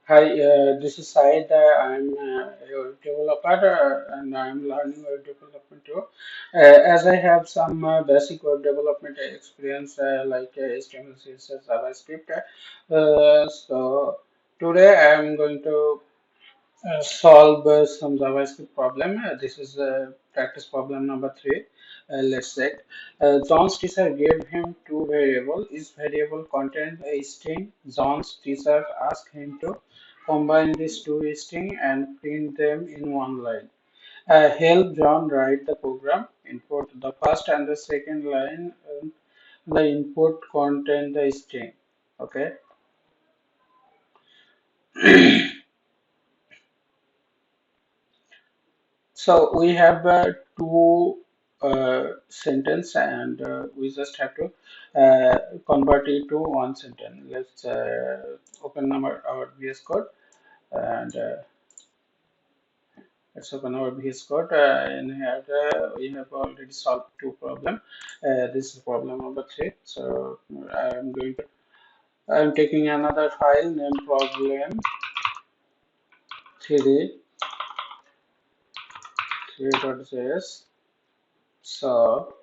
Hi, this is Said. I'm a developer and I'm learning web development too. As I have some basic web development experience like HTML, CSS, JavaScript. So today I'm going to solve some JavaScript problem. This is practice problem number three. Let's check. John's teacher gave him two variables. Each variable contains a string. John's teacher asked him to combine these two strings and print them in one line. Help John write the program. Input the first and the second line. The input contain the string. Okay. So we have two sentence and we just have to convert it to one sentence. Let's open our VS Code and let's open our VS Code. And here we have already solved two problem. This is problem number three. So I'm taking another file named problem 3 3.js. So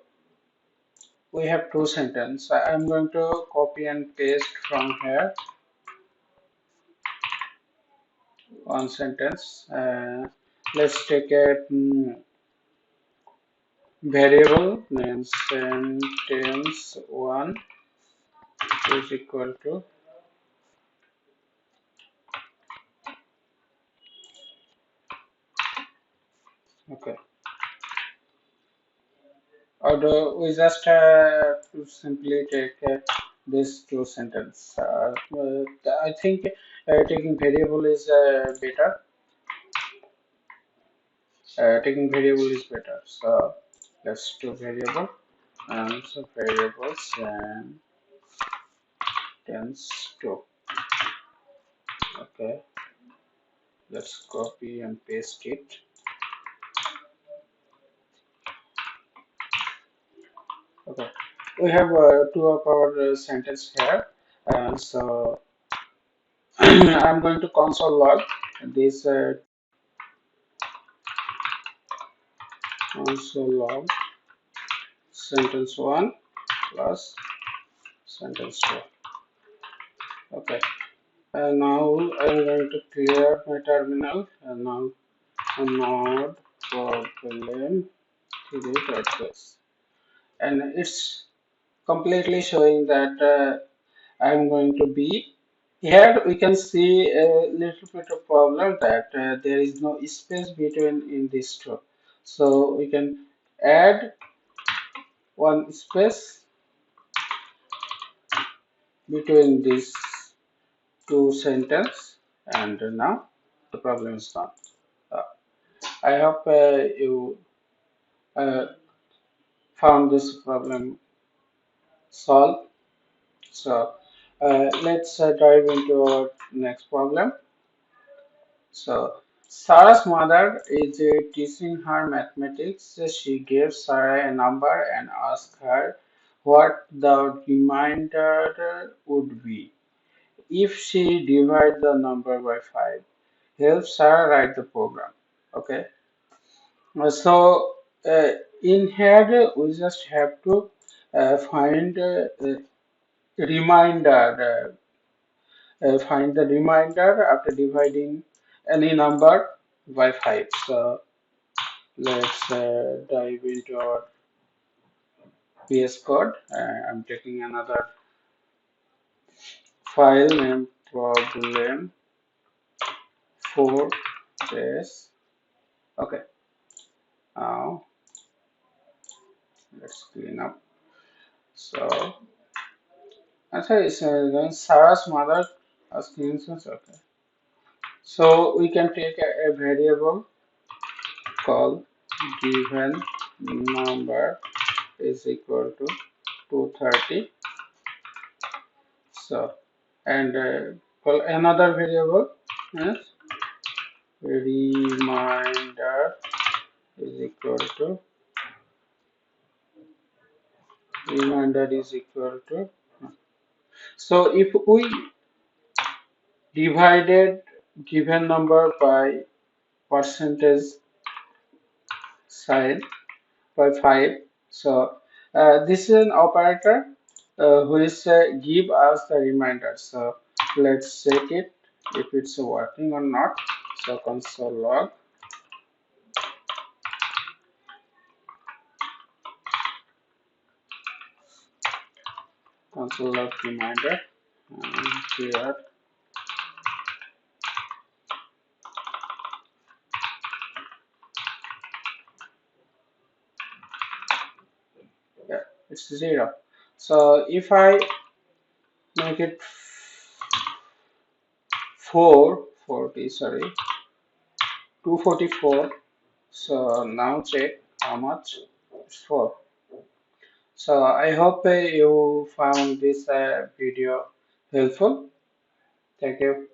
we have two sentences. I'm going to copy and paste from here one sentence. Let's take a variable named sentence one is equal to okay. Or do we just simply take this two sentence? I think taking variable is better. Taking variable is better. So let's do variable and so variables and tends to okay, let's copy and paste it. Okay, we have two of our sentence here, and so I'm going to console log this console log sentence one plus sentence two. Okay, and now I'm going to clear my terminal and now node problem 3.js, and it's completely showing that I'm going to be here. We can see a little bit of problem that there is no space between in this two. So we can add one space between these two sentence, and now the problem is done. Uh, I hope you uh, found this problem solved. So let's dive into our next problem. So Sarah's mother is teaching her mathematics. She gave Sarah a number and asked her what the remainder would be if she divides the number by 5. Help Sarah write the program. Okay. So in here we just have to find reminder. Find the remainder after dividing any number by 5. So let's dive into our VS Code. I'm taking another file named problem 4s. Okay, now let's clean up. So I say then Sarah's mother asking instance. Okay, so we can take a variable called given number is equal to 230. So and call another variable as reminder is equal to reminder is equal to. So if we divided given number by percentage sign by 5. So this is an operator which give us the reminder. So let's check it if it's working or not. So console log, reminder, and here, yeah, it's 0. So if I make it 440, sorry, 244. So now check how much it's 4. So I hope you found this video helpful. Thank you.